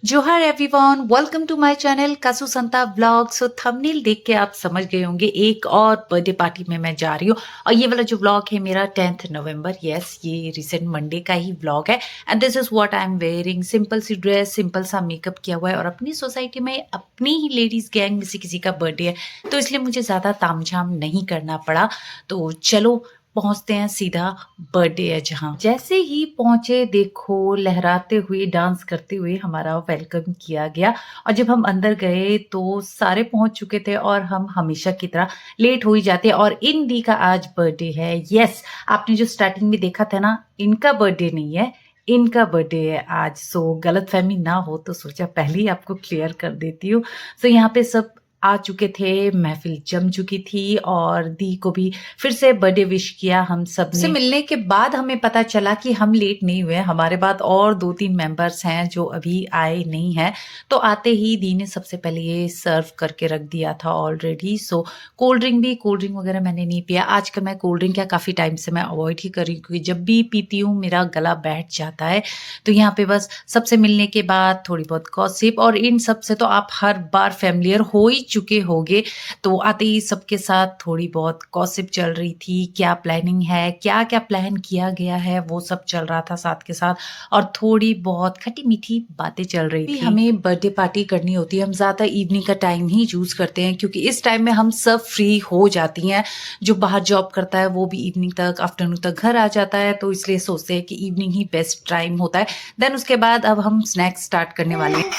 जोहार everyone, welcome to my channel Kasu Santa vlog. So thumbnail देख के आप समझ गए होंगे एक और बर्थडे पार्टी में मैं जा रही हूँ। और ये वाला जो व्लॉग है मेरा 10th नवंबर, यस ये रिसेंट मंडे का ही व्लॉग है। And this is what I am wearing. Simple सी ड्रेस, सिंपल सा मेकअप किया हुआ है। और अपनी सोसाइटी में अपनी ही लेडीज गैंग में से किसी का बर्थडे है, तो इसलिए मुझे ज़्यादा तामझाम नहीं करना पड़ा। तो चलो पहुंचते हैं सीधा बर्थडे है जहाँ। जैसे ही पहुंचे देखो लहराते हुए डांस करते हुए हमारा वेलकम किया गया। और जब हम अंदर गए तो सारे पहुंच चुके थे और हम हमेशा की तरह लेट हो ही जाते हैं। और इन दी का आज बर्थडे है। यस, आपने जो स्टार्टिंग में देखा था ना, इनका बर्थडे नहीं है, इनका बर्थडे है आज। सो गलतफहमी ना हो तो सोचा पहले ही आपको क्लियर कर देती हूँ। सो यहाँ पे सब आ चुके थे, महफिल जम चुकी थी और दी को भी फिर से बर्थडे विश किया हम सब से। मिलने के बाद हमें पता चला कि हम लेट नहीं हुए, हमारे बाद और 2-3 मेंबर्स हैं जो अभी आए नहीं हैं। तो आते ही दी ने सबसे पहले ये सर्व करके रख दिया था ऑलरेडी। सो कोल्ड ड्रिंक वगैरह मैंने नहीं पिया। आजकल मैं कोल्ड ड्रिंक क्या काफ़ी टाइम से मैं अवॉइड ही कर रही हूँ, क्योंकि जब भी पीती हूँ मेरा गला बैठ जाता है। तो यहाँ पे बस सबसे मिलने के बाद थोड़ी बहुत गॉसिप, और इन सब से तो आप हर बार फैमिलियर हो ही चुके होंगे। तो आते ही सबके साथ थोड़ी बहुत गॉसिप चल रही थी, क्या प्लानिंग है, क्या क्या प्लान किया गया है, वो सब चल रहा था साथ के साथ। और थोड़ी बहुत खट्टी मीठी बातें चल रही थी। हमें बर्थडे पार्टी करनी होती है, हम ज़्यादा इवनिंग का टाइम ही चूज करते हैं, क्योंकि इस टाइम में हम सब फ्री हो जाती हैं। जो बाहर जॉब करता है वो भी इवनिंग तक, आफ्टरनून तक घर आ जाता है, तो इसलिए सोचते हैं कि इवनिंग ही बेस्ट टाइम होता है। देन उसके बाद अब हम स्नैक्स स्टार्ट करने वाले हैं।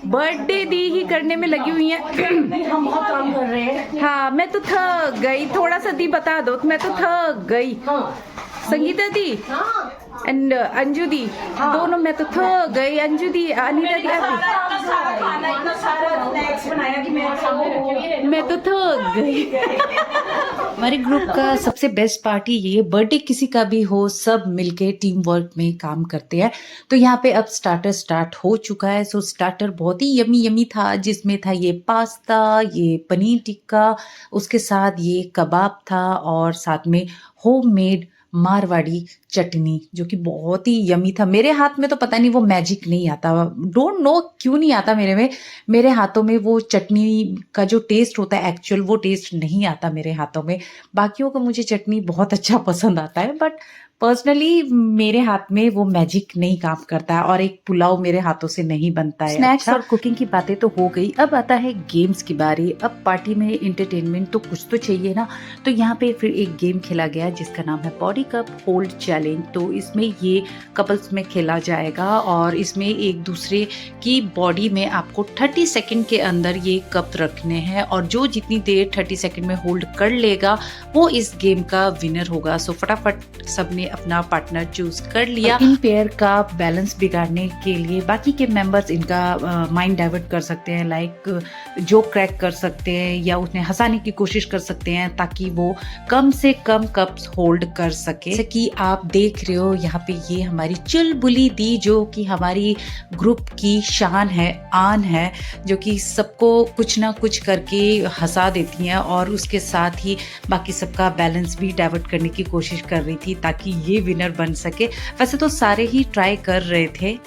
बर्थडे दी ही करने में लगी हुई हैं। हम बहुत काम कर रहे हैं। हाँ, मैं तो थक गई। थोड़ा सा दी बता दो, मैं तो थक गई। संगीता दी एंड अंजू दी दोनों, मैं तो थक गई। अंजू दी, अनीता दी, मैं तो थक गई। हमारे ग्रुप का सबसे बेस्ट पार्टी ये, बर्थडे किसी का भी हो, सब मिलके टीम वर्क में काम करते हैं। तो यहाँ पे अब स्टार्टर स्टार्ट हो चुका है। सो स्टार्टर बहुत ही यमी यमी था, जिसमें था ये पास्ता, ये पनीर टिक्का, उसके साथ ये कबाब था, और साथ में होममेड मारवाड़ी चटनी, जो कि बहुत ही यमी था। मेरे हाथ में तो पता नहीं वो मैजिक नहीं आता, डोंट नो क्यों नहीं आता मेरे हाथों में वो चटनी का जो टेस्ट होता है एक्चुअल, वो टेस्ट नहीं आता मेरे हाथों में। बाकियों को मुझे चटनी बहुत अच्छा पसंद आता है, बट पर्सनली मेरे हाथ में वो मैजिक नहीं काम करता है। और एक पुलाव मेरे हाथों से नहीं बनता है। स्नैक्स और कुकिंग की बातें तो हो गई, अब आता है गेम्स की बारी। अब पार्टी में एंटरटेनमेंट तो कुछ तो चाहिए ना। तो यहाँ पे फिर एक गेम खेला गया जिसका नाम है बॉडी कप होल्ड चैलेंज। तो इसमें ये कपल्स में खेला जाएगा, और इसमें एक दूसरे की बॉडी में आपको 30 सेकंड के अंदर ये कप रखने हैं, और जो जितनी देर 30 सेकंड में होल्ड कर लेगा वो इस गेम का विनर होगा। सो फटाफट सबने अपना पार्टनर चूज कर लिया। इन पेयर का बैलेंस बिगाड़ने के लिए बाकी के मेंबर्स इनका माइंड डाइवर्ट कर सकते हैं, लाइक जोक क्रैक कर सकते हैं या उन्हें हंसाने की कोशिश कर सकते हैं, ताकि वो कम से कम कप्स होल्ड कर सके। जैसे कि आप देख रहे हो यहाँ पे ये हमारी चुलबुली दी, जो कि हमारी ग्रुप की शान है, आन है, जो कि सबको कुछ ना कुछ करके हंसा देती हैं, और उसके साथ ही बाकी सबका बैलेंस भी डाइवर्ट करने की कोशिश कर रही थी ताकि ये विनर बन सके। वैसे तो सारे ही ट्राई कर रहे थे।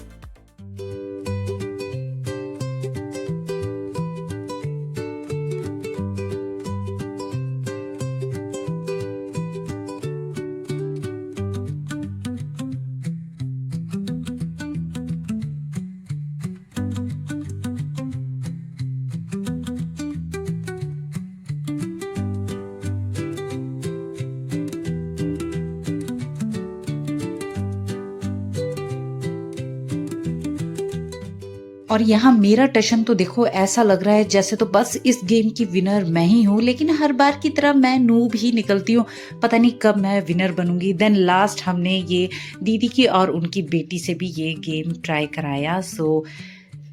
और यहाँ मेरा टशन तो देखो, ऐसा लग रहा है जैसे तो बस इस गेम की विनर मैं ही हूँ, लेकिन हर बार की तरह मैं नूब ही निकलती हूँ। पता नहीं कब मैं विनर बनूंगी। देन लास्ट हमने ये दीदी की और उनकी बेटी से भी ये गेम ट्राई कराया। सो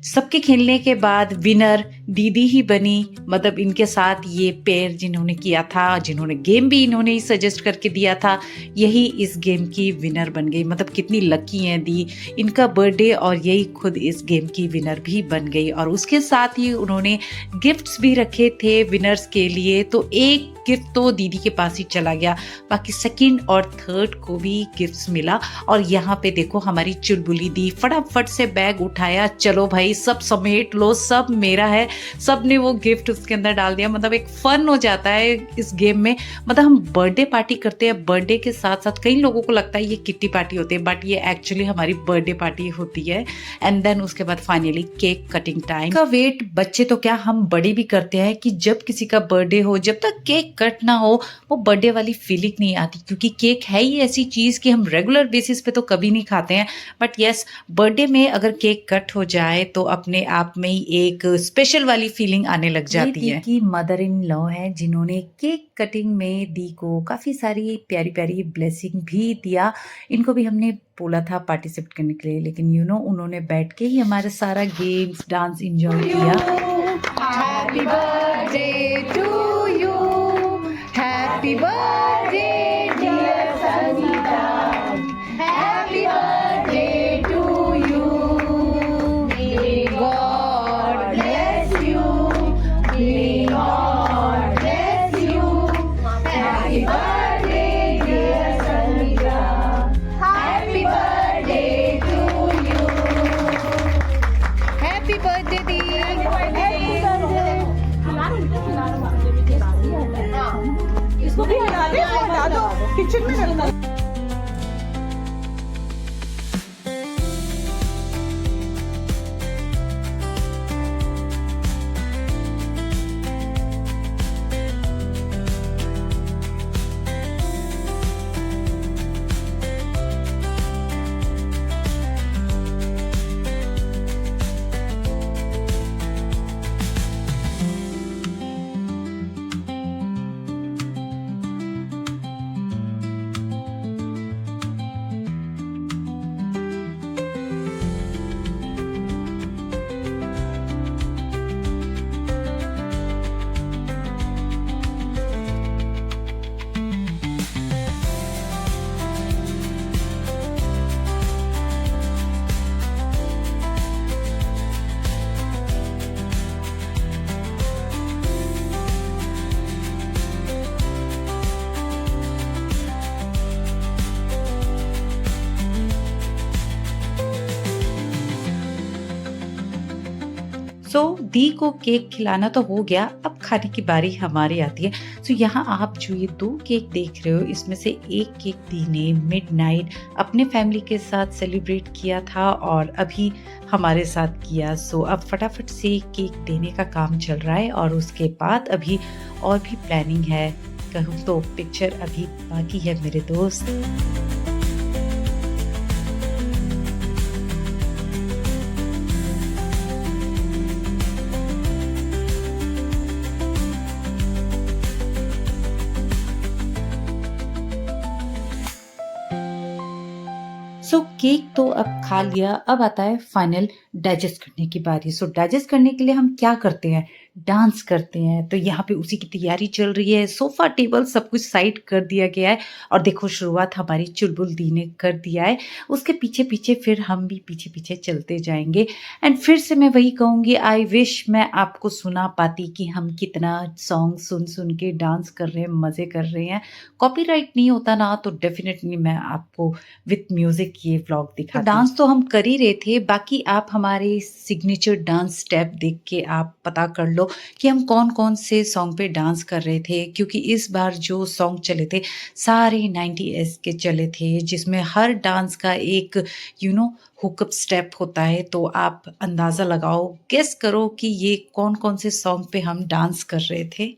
सबके खेलने के बाद विनर दीदी ही बनी। मतलब इनके साथ ये पेयर जिन्होंने किया था, जिन्होंने गेम भी इन्होंने ही सजेस्ट करके दिया था, यही इस गेम की विनर बन गई। मतलब कितनी लकी हैं दी, इनका बर्थडे और यही खुद इस गेम की विनर भी बन गई। और उसके साथ ही उन्होंने गिफ्ट्स भी रखे थे विनर्स के लिए। तो एक गिफ्ट तो दीदी के पास ही चला गया, बाकी सेकंड और थर्ड को भी गिफ्ट्स मिला। और यहाँ पे देखो हमारी चुलबुली दी फटाफट से बैग उठाया, चलो भाई सब समेट लो, सब मेरा है, सब ने वो गिफ्ट उसके अंदर डाल दिया। मतलब एक फन हो जाता है इस गेम में। मतलब हम बर्थडे पार्टी करते हैं, बर्थडे के साथ साथ कई लोगों को लगता है ये किट्टी पार्टी होती है, बट ये एक्चुअली हमारी बर्थडे पार्टी होती है। एंड देन उसके बाद फाइनली केक कटिंग टाइम का वेट बच्चे तो क्या हम बड़े भी करते हैं कि जब किसी का बर्थडे हो, जब तक केक कट ना हो वो बर्थडे वाली फीलिंग नहीं आती, क्योंकि केक है ही ऐसी चीज कि हम रेगुलर बेसिस पे तो कभी नहीं खाते हैं, बट यस बर्थडे में अगर केक कट हो जाए तो अपने आप में ही एक स्पेशल वाली फीलिंग आने लग जाती है। की मदर इन लॉ है जिन्होंने केक कटिंग में दी को काफी सारी प्यारी प्यारी ब्लेसिंग भी दिया। इनको भी हमने बोला था पार्टिसिपेट करने के लिए, लेकिन उन्होंने बैठ के ही हमारा सारा गेम्स डांस एंजॉय किया। Happy birthday to you, happy birthday dear Sunita, happy birthday to you, may God bless you, may God bless you, happy birthday dear Sunita, happy birthday to you, happy birthday दी, इसको भी हटा दो kitchen में रखना। दी को cake खिलाना तो हो गया, अब खाने की बारी हमारी आती है। सो यहाँ आप जो ये 2 केक देख रहे हो, इसमें से एक केक दी ने मिडनाइट अपने फैमिली के साथ सेलिब्रेट किया था और अभी हमारे साथ किया। सो अब फटाफट से केक देने का काम चल रहा है और उसके बाद अभी और भी प्लानिंग है। कहूँ तो पिक्चर अभी बाकी है मेरे दोस्त। सो केक तो अब खा लिया, अब आता है फाइनल डाइजेस्ट करने की बारी। सो डाइजेस्ट करने के लिए हम क्या करते हैं, डांस करते हैं। तो यहाँ पे उसी की तैयारी चल रही है, सोफा टेबल सब कुछ साइड कर दिया गया है और देखो शुरुआत हमारी चुलबुल दी ने कर दिया है। उसके पीछे पीछे फिर हम भी पीछे पीछे चलते जाएंगे। एंड फिर से मैं वही कहूँगी, आई विश मैं आपको सुना पाती कि हम कितना सॉन्ग सुन सुन के डांस कर रहे हैं, मज़े कर रहे हैं। कॉपीराइट नहीं होता ना तो डेफिनेटली मैं आपको विथ म्यूजिक ये व्लॉग दिखा। तो डांस तो हम कर ही रहे थे, बाकी आप हमारे सिग्नेचर डांस स्टेप देख के आप पता कर लो कि हम कौन कौन से सॉन्ग पे डांस कर रहे थे, क्योंकि इस बार जो सॉन्ग चले थे सारे 90s के चले थे, जिसमें हर डांस का एक हुकअप स्टेप होता है। तो आप अंदाज़ा लगाओ, गेस करो कि ये कौन कौन से सॉन्ग पे हम डांस कर रहे थे।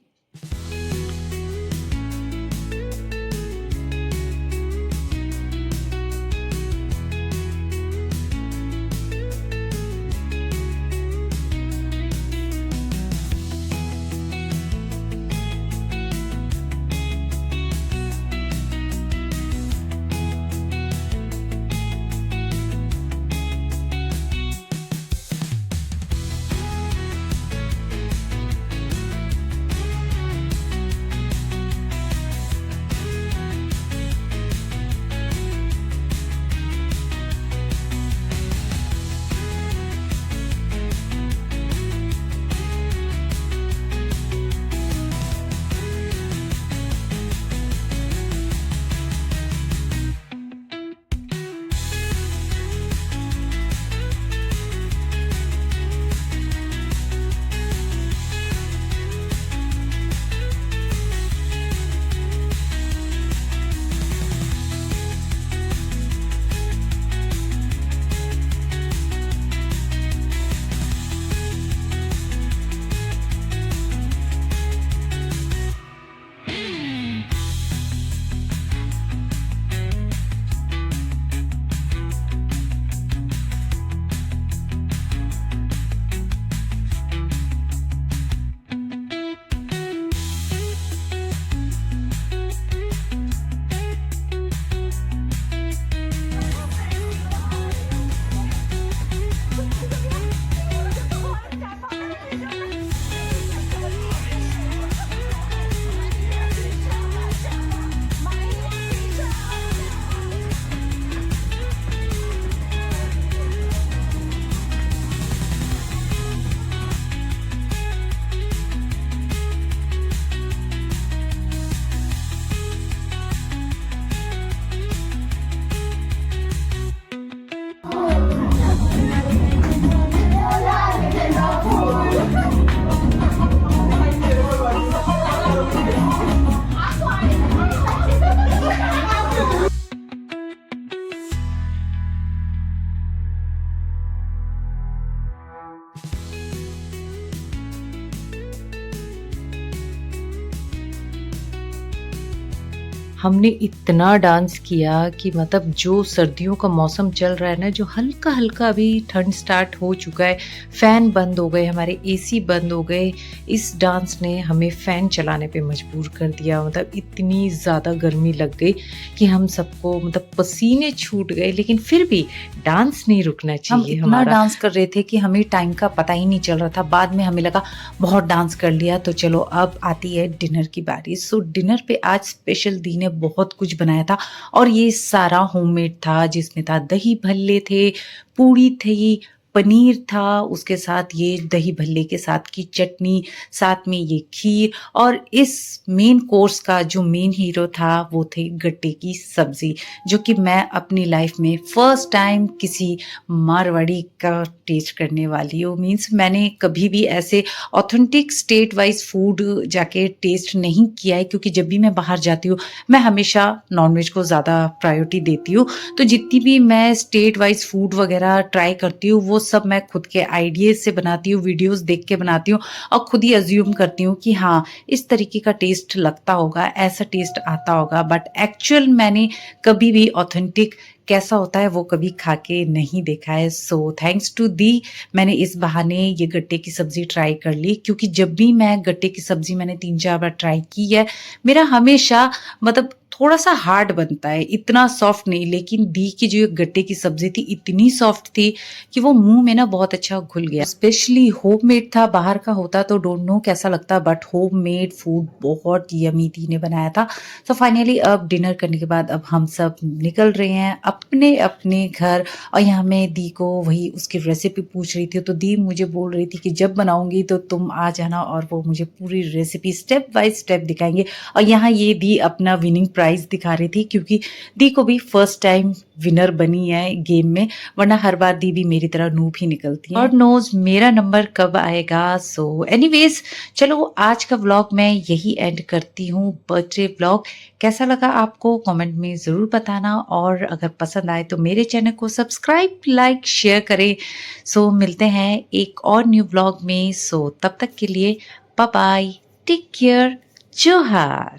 हमने इतना डांस किया कि मतलब जो सर्दियों का मौसम चल रहा है ना, जो हल्का हल्का अभी ठंड स्टार्ट हो चुका है, फ़ैन बंद हो गए, हमारे एसी बंद हो गए, इस डांस ने हमें फ़ैन चलाने पे मजबूर कर दिया। मतलब इतनी ज़्यादा गर्मी लग गई कि हम सबको मतलब पसीने छूट गए, लेकिन फिर भी डांस नहीं रुकना चाहिए। हम इतना डांस कर रहे थे कि हमें टाइम का पता ही नहीं चल रहा था। बाद में हमें लगा बहुत डांस कर लिया, तो चलो अब आती है डिनर की बारी। सो डिनर पे आज स्पेशल दी ने बहुत कुछ बनाया था और ये सारा होममेड था, जिसमें था दही भल्ले थे, पूड़ी थी, पनीर था, उसके साथ ये दही भल्ले के साथ की चटनी, साथ में ये खीर, और इस मेन कोर्स का जो मेन हीरो था वो थे गट्टे की सब्जी, जो कि मैं अपनी लाइफ में फर्स्ट टाइम किसी मारवाड़ी का टेस्ट करने वाली हूँ। मीन्स मैंने कभी भी ऐसे ऑथेंटिक स्टेट वाइज फूड जाके टेस्ट नहीं किया है, क्योंकि जब भी मैं बाहर जाती हूँ मैं हमेशा नॉनवेज को ज़्यादा प्रायोरिटी देती हूँ। तो जितनी भी मैं स्टेट वाइज फूड वगैरह ट्राई करती हूँ वो सब मैं खुद के आइडियाज से बनाती हूँ, वीडियोस देख के बनाती हूँ और खुद ही अज्यूम करती हूँ कि हाँ इस तरीके का टेस्ट लगता होगा, ऐसा टेस्ट आता होगा। बट एक्चुअल मैंने कभी भी ऑथेंटिक कैसा होता है वो कभी खा के नहीं देखा है। सो थैंक्स टू दी मैंने इस बहाने ये गट्टे की सब्जी ट्राई कर ली, क्योंकि जब भी मैं गट्टे की सब्जी मैंने 3-4 बार ट्राई की है, मेरा हमेशा मतलब थोड़ा सा हार्ड बनता है, इतना सॉफ्ट नहीं। लेकिन दी की जो गट्टे की सब्जी थी इतनी सॉफ्ट थी कि वो मुंह में ना बहुत अच्छा घुल गया। स्पेशली होममेड था, बाहर का होता तो डोंट नो कैसा लगता, बट होममेड फूड बहुत यमी दी ने बनाया था। तो फाइनली अब डिनर करने के बाद अब हम सब निकल रहे हैं अपने अपने घर। और यहाँ मैं दी को वही उसकी रेसिपी पूछ रही थी, तो दी मुझे बोल रही थी कि जब बनाऊंगी तो तुम आ जाना, और वो मुझे पूरी रेसिपी स्टेप बाय स्टेप दिखाएंगे। और यहाँ ये दी अपना विनिंग प्राइज दिखा रही थी, क्योंकि दी को भी फर्स्ट टाइम विनर बनी है गेम में, वरना हर बार दी भी मेरी तरह नूब ही निकलती है। और नोज मेरा नंबर कब आएगा। सो एनीवेज चलो आज का व्लॉग मैं यही एंड करती हूँ। बर्थडे व्लॉग कैसा लगा आपको कमेंट में ज़रूर बताना, और अगर पसंद आए तो मेरे चैनल को सब्सक्राइब, लाइक, शेयर करें। सो मिलते हैं एक और न्यू व्लॉग में। सो तब तक के लिए बाय बाय, टेक केयर, जोहार।